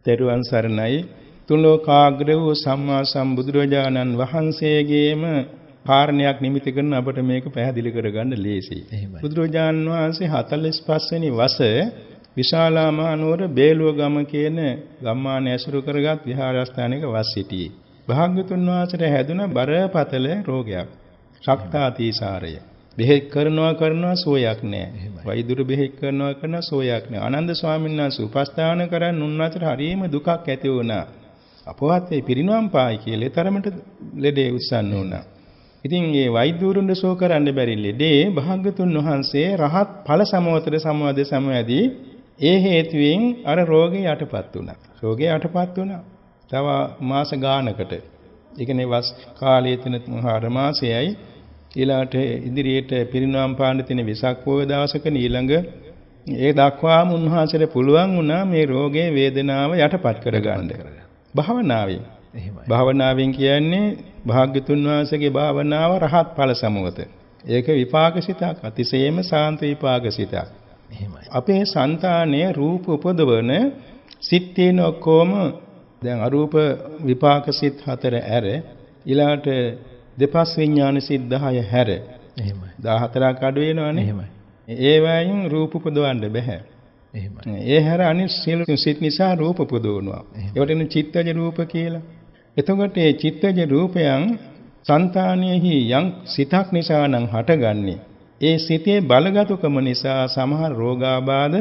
තෙරුවන් සරණයි. තුන් ලෝකාග්‍ර වූ සම්මා සම්බුදුරජාණන් වහන්සේගේම කාරණයක් නිමිති කරන අපට මේක පැහැදිලි කරගන්න ලේසියි. බුදුරජාණන් වහන්සේ 45 වෙනි වසරේ විශාලා මහනුවර බේලුවගම කියන ගම්මාන ඇසුරු කරගත් විහාරස්ථානයක වස් සිටියේ. භාග්‍යවතුන් වහන්සේට හැදුන බරපතල රෝගයක්. ශක්තාතිසාරය. බෙහෙත් කරනවා සෝයක් නැහැ. වෛද්‍යරු බෙහෙත් කරනවා සෝයක් නැහැ. ආනන්ද ස්වාමීන් වහන්සේ උපස්ථාන කරන් උන්වහන්සේට හරියම දුකක් ඇති වුණා. අපවත් ඒ පිරිනවම් පායි කියලා තරමට ලෙඩේ උස්සන්න වුණා. ඉතින් මේ වෛද්‍යවරුන්ට සෝ කරන්න බැරි ලෙඩේ භාග්‍යවතුන් වහන්සේ රහත් ඵල සමවතර සමවද සමවැදී ඒ හේතුවෙන් අර රෝගේ යටපත් වුණා. රෝගේ යටපත් වුණා. තව මාස ගානකට. ඒ කියන්නේ වස් කාලයේ තියෙන 4 මාසයයි ඊළාට ඉදිරියට පිරිනවම් පාන්න තියෙන වෙසක් පොය දවසක ඊළඟ ඒ දක්වාම උන්වහන්සේට පුළුවන් වුණා මේ රෝගේ වේදනාව යටපත් කරගන්න. භාවනාවෙන්. භාවනාවෙන් කියන්නේ භාග්‍යතුන් වහන්සේගේ භාවනාව රහත් ඵල සමවත. ඒක විපාකසිතක් අතිශයම සාන්ත විපාකසිතක්. අපේ సంతානයේ රූප උපදවන සිත් තියෙන ඔක්කොම දැන් අරූප විපාකසිත 4 ඇර ඊළාට දෙපස් විඥාන සිත් 10 හැර. එහෙමයි. 14ක් අඩු වෙනවනේ. එහෙමයි. ඒ වයින් රූප උපදවන්න බෑ. එහෙමයි. ඒ හැර අනිත් සියලු සිත් නිසා රූප උපදවනවා. ඒවට එන චිත්තජ රූප කියලා. එතකොට මේ චිත්තජ රූපයන් సంతානෙහි යම් සිතක් නිසා නම් හටගන්නේ. ඒ සිතේ බලගතුකම නිසා සමහර රෝගාබාධ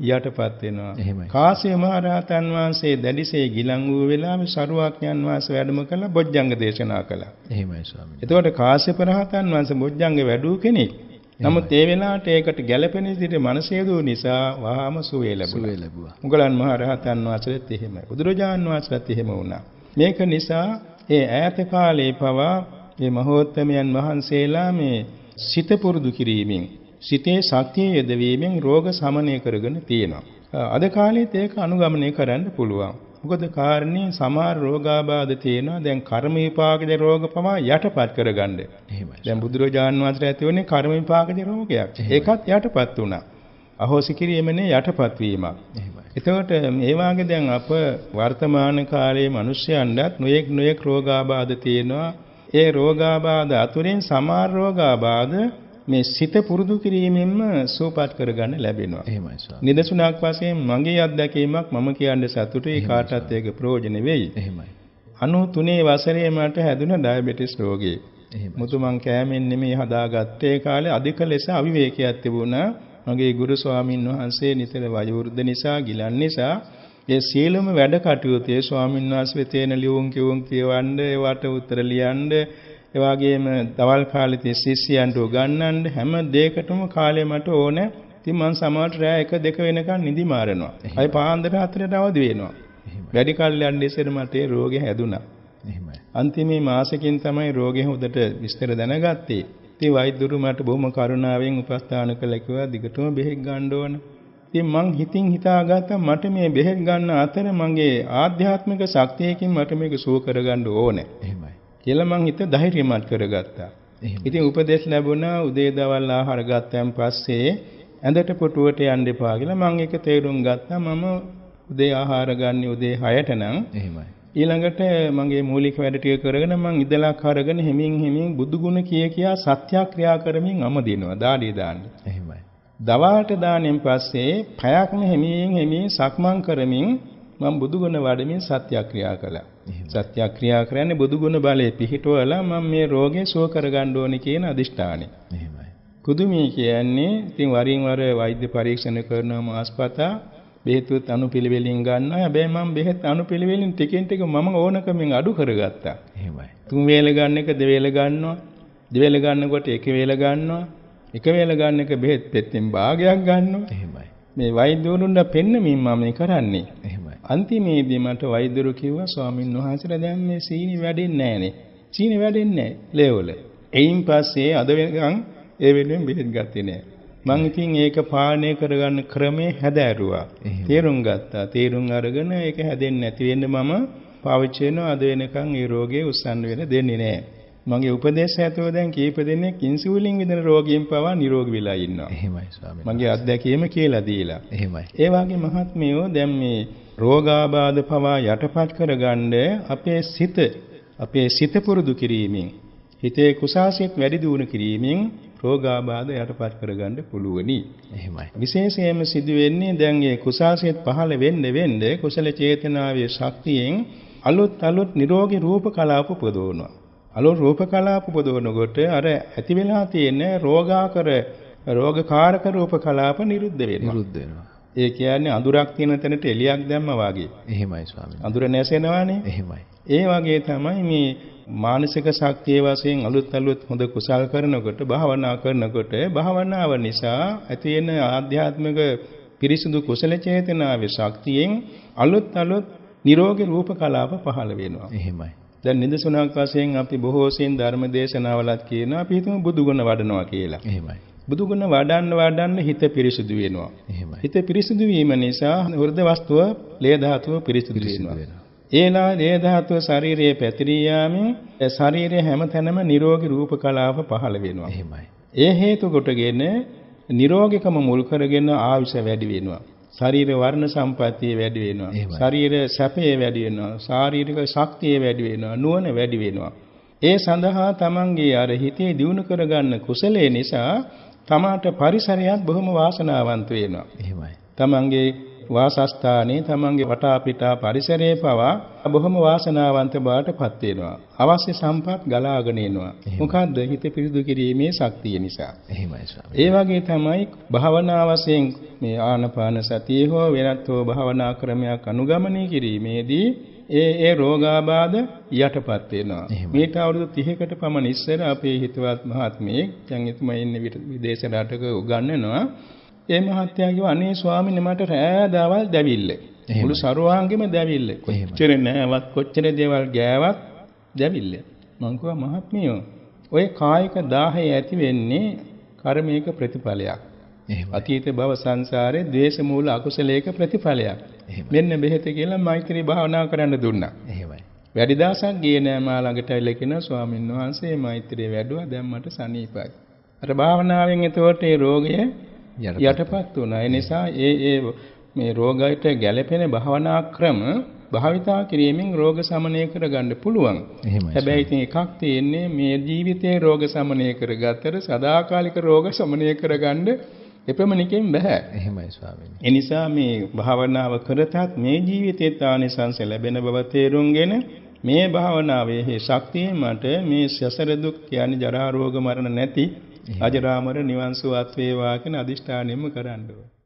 යටපත් වෙනවා. කාශ්‍යප මහ රහතන් වහන්සේ දැඩිසේ ගිලන් වූ වෙලාවේ සරුවඥන් වහන්සේ වැඩම කළා බොජ්ජංග දේශනා කළා. එහෙමයි ස්වාමීනි. එතකොට කාශ්‍යප රහතන් වහන්සේ බොජ්ජංග වැඩූ කෙනෙක්. නමුත් ඒ වෙලාවට ඒකට ගැළපෙන විදිහට මනසේ දෝ නිසා වහාම සුවය ලැබුවා. මුගලන් මහ රහතන් වහන්සේත් එහෙමයි. බුදුරජාණන් වහන්සේත් එහෙම වුණා. මේක නිසා ඒ ඈත කාලේ පවා මේ මහෝත්තමයන් වහන්සේලා මේ සිත පුරුදු කිරීමෙන් සිතේ ශක්තිය යෙදවීමෙන් රෝග සමනය කරගෙන තියෙනවා. අද කාලෙත් ඒක අනුගමනය කරන්න පුළුවන්. මොකද කාරණේ සමහර රෝගාබාධ තියෙනවා. දැන් කර්ම විපාකද රෝග පවා යටපත් කරගන්න. එහෙමයි. දැන් බුදුරජාණන් වහන්සේ ඇති වුණේ කර්ම විපාකද රෝගයක්. ඒකත් යටපත් වුණා. අහෝසි කිරීමනේ යටපත් වීමක්. එහෙමයි. එතකොට මේ වාගේ දැන් අප වර්තමාන කාලයේ මිනිස්යන්ට නොයෙක් රෝගාබාධ තියෙනවා. ඒ රෝගාබාධ අතුරින් සමහර රෝගාබාධ මේ සිත පුරුදු කිරීමෙන්ම සුවපත් කරගන්න ලැබෙනවා. එහෙමයි ස්වාමී. නිදසුණක් වශයෙන් මගේ අත්දැකීමක් මම කියන්නේ සතුටුයි කාටත් ඒක ප්‍රයෝජන වෙයි. එහෙමයි. 93 වසරේ මට හැදුන ඩයබටිස් රෝගී. එහෙමයි. මුතු මං කෑමෙන් නෙමෙයි හදාගත්තේ කාලේ අධික ලෙස අවිවේකයක් තිබුණා. මගේ ගුරු ස්වාමින් වහන්සේ නිතර වයෝවෘද්ධ නිසා ගිලන් නිසා ඒ සියලුම වැඩ කටයුතු ඒ ස්වාමින් වහන්සේ තේන ලියුම් කියවන්න ඒවට උත්තර ලියන්න ඒ වගේම දවල් කාලේ ශිෂ්‍යයන්ට උගන්වන්න හැම දෙයකටම කාලය මට ඕන. ඉතින් මං සමහරට රෑ 1-2 වෙනකන් නිදි මාරනවා. අය පාන්දර 4ට අවදි වෙනවා. වැඩි කල් යන්න ඉස්සර මට ඒ රෝගේ හැදුනා. එහෙමයි. අන්තිමේ මාසෙකින් තමයි රෝගේ හොදට විස්තර දැනගත්තේ. ඉතින් වෛද්‍යවරු මට බොහොම කරුණාවෙන් උපස්ථාන කළා කිව්වා දිගටම බෙහෙත් ගන්න ඕන. ඉතින් මං හිතින් හිතාගත්තා මට මේ බෙහෙත් ගන්න අතර මගේ ආධ්‍යාත්මික ශක්තියකින් මට මේක සුව කරගන්න ඕනේ. එහෙමයි. කියලා මං හිත ධෛර්යමත් කරගත්තා. ඉතින් උපදේශ ලැබුණා උදේ දවල් ආහාර ගත්තන් පස්සේ ඇඳට පුටුවට යන්න එපා කියලා මං ඒක තේරුම් ගත්තා. මම උදේ ආහාර ගන්න උදේ 6ට නම් එහෙමයි. ඊළඟට මගේ මූලික වැඩ ටික කරගෙන මං ඉදලක් අරගෙන හිමින් බුදු ගුණ කියා සත්‍යක්‍රියා කරමින් අමදිනවා දාඩිය දාන්න. එහෙමයි. දවල්ට දානෙන් පස්සේ පයක්ම හිමින් සක්මන් කරමින් මම බුදු ගුණ වඩමින් සත්‍යක්‍රියා කළා. සත්‍යක්‍රියා කරන්නේ බුදු ගුණ බලයේ පිහිටවලා මම මේ රෝගේ සුව කරගන්න ඕනේ කියන අදිෂ්ඨානය. එහෙමයි. පුදුමී කියන්නේ ඉතින් වරින් වර වෛද්‍ය පරීක්ෂණ කරනවා මාස්පතා බෙහෙතුත් අනුපිළිවෙලින් ගන්නවා. හැබැයි මම බෙහෙත් අනුපිළිවෙලින් ටිකෙන් ටික මම ඕනකමින් අඩු කරගත්තා. එහෙමයි. 3 වේල ගන්න එක 2 වේල ගන්නවා. 2 වේල ගන්නකොට 1 වේල ගන්නවා. 1 වේල ගන්න එක බෙහෙත් පෙත්තෙන් භාගයක් ගන්නවා. එහෙමයි. මේ වෛද්‍යවරුන්ට පෙන්නමින් මම මේ කරන්නේ. එහෙමයි. අන්තිමේදී මට වෛද්‍යවරු කිව්වා ස්වාමින් වහන්සේලා දැන් මේ සීනි වැඩෙන්නේ නැහනේ. සීනි වැඩෙන්නේ නැහැ ලේවල. එයින් පස්සේ අද වෙනකන් ඒ වෙනුවෙන් බෙහෙත් ගත්තේ නැහැ. මං ඉතින් ඒක පාලනය කරගන්න ක්‍රමේ හැදෑරුවා. තේරුම් ගත්තා. තේරුම් අරගෙන ඒක හැදෙන්නේ නැති වෙන්න මම පාවිච්චි කරනවා. අද වෙනකන් ඒ රෝගේ උස්සන්න වෙන දෙන්නේ නැහැ. මගේ උපදේශ ඇතුව දැන් කීප දෙනෙක් ඉන්සියුලින් විදින රෝගීන් පවා නිරෝගී වෙලා ඉන්නවා. එහෙමයි ස්වාමීනි. මගේ අත්දැකීම කියලා දීලා. එහෙමයි. ඒ වගේ මහත්මියෝ දැන් මේ රෝගාබාධ පවා යටපත් කරගන්න අපේ සිත පුරුදු කිරීමෙන් හිතේ කුසාසිත වැඩි දියුණු කිරීමෙන් රෝගාබාධ යටපත් කරගන්න පුළුවනි. එහෙමයි. විශේෂයෙන්ම සිදු වෙන්නේ දැන් මේ කුසාසිත පහළ වෙන්න කුසල චේතනාවේ ශක්තියෙන් අලුත් නිරෝගී රූප කලාප උපදවනවා. අලුත් රූප කලාප උපදවනකොට අර ඇති වෙලා තියෙන රෝගකාරක රූප කලාප නිරුද්ධ වෙනවා. ඒ කියන්නේ අඳුරක් තියෙන තැනට එළියක් දැම්මා වගේ. එහෙමයි ස්වාමීනි. අඳුර නැසෙනවානේ. එහෙමයි. ඒ වගේ තමයි මේ මානසික ශක්තිය වශයෙන් අලුත් හොඳ කුසල් කරනකොට භාවනා කරනකොට භාවනාව නිසා ඇති වෙන ආධ්‍යාත්මික පිරිසිදු කුසල චේතනාවේ ශක්තියෙන් අලුත් නිරෝගී රූප කලාප පහළ වෙනවා. එහෙමයි. දැන් නිදසුණක් වශයෙන් අපි බොහෝ සෙයින් ධර්ම දේශනාවලත් කියනවා අපි හිතමු බුදු ගුණ වඩනවා කියලා. එහෙමයි. බුදු ගුණ වඩන්න හිත පිරිසිදු වෙනවා. එහෙමයි. හිත පිරිසිදු වීම නිසා හෘද වස්තුව ලේ ධාතුව පිරිසිදු වෙනවා. ඒලා ලේ ධාතුව ශරීරයේ පැතිරී යාමෙන් ශරීරයේ හැමතැනම නිරෝගී රූප කලාප පහළ වෙනවා. එහෙමයි. ඒ හේතු කොටගෙන නිරෝගීකම මුල් කරගෙන ආයුෂ වැඩි වෙනවා. ශරීර වර්ණ සම්පත්තිය වැඩි වෙනවා. ශරීර සැපේ වැඩි වෙනවා. ශාරීරික ශක්තිය වැඩි වෙනවා. නුවණ වැඩි වෙනවා. ඒ සඳහා තමන්ගේ අර හිතේ දියුණු කරගන්න කුසලයේ නිසා තමාට පරිසරයත් බොහොම වාසනාවන්ත වෙනවා. එහෙමයි. තමන්ගේ වාසස්ථානයේ තමන්ගේ වටා පිටා පරිසරයේ පවා බොහොම වාසනාවන්ත බවට පත් වෙනවා. අවශ්‍ය සම්පත් ගලාගෙන එනවා. මොකද්ද? හිත පිරිදු කිරීමේ ශක්තිය නිසා. එහෙමයි ස්වාමී. ඒ වගේ තමයි භාවනා වශයෙන් මේ ආනපාන සතිය හෝ වෙනත් හෝ භාවනා ක්‍රමයක් අනුගමනය කිරීමේදී ඒ රෝගාබාධ යටපත් වෙනවා. මේට අවුරුදු 30කට පමණ ඉස්සර අපේ හිතවත් මහත්මයෙක් දැන් එතුමා ඉන්නේ විදේශ රටක උගන්වනවා. ඒ මහත්තයා කිව්වා අනේ ස්වාමීනි මට රෑ දවල් දැවිල්ල. මුළු සරුවාංගෙම දැවිල්ල. කොච්චර නෑවත් කොච්චර දේවල් ගෑවත් දැවිල්ල. මං කිව්වා මහත්මියෝ ඔය කායික දාහය ඇති වෙන්නේ කර්මයක ප්‍රතිඵලයක්. අතීත භව සංසාරේ ද්වේෂ මූල අකුසලයක ප්‍රතිඵලයක්. මෙන්න බෙහෙත කියලා මෛත්‍රී භාවනා කරන්න දුන්නා. එහෙමයි. වැඩි දවසක් ගියේ නෑ මා ළඟට ඇවිල්ලා කියනවා ස්වාමීන් වහන්සේ මෛත්‍රී වැඩුවා දැන් මට සනීපයි. අර භාවනාවෙන් එතකොට ඒ රෝගය යටපත් වුණා. ඒ නිසා මේ රෝගයට ගැළපෙන භාවනා ක්‍රම භාවිතා කිරීමෙන් රෝග සමනය කරගන්න පුළුවන්. හැබැයි ඉතින් එකක් තියෙන්නේ මේ ජීවිතේ රෝග සමනය කරගත්තට සදාකාලික රෝග සමනය කරගන්න එපමණකින් බෑ. එහෙමයි ස්වාමීනි. ඒ නිසා මේ භාවනාව කරතත් මේ ජීවිතේත් ආනිසංස ලැබෙන බව තේරුම්ගෙන මේ භාවනාවේ ශක්තිය මට මේ සසර දුක් කියන්නේ ජරා රෝග මරණ නැති අජරාමර නිවන් සුවත් වේවා කියන අදිෂ්ඨානයෙන්ම කරන්න ඕනේ.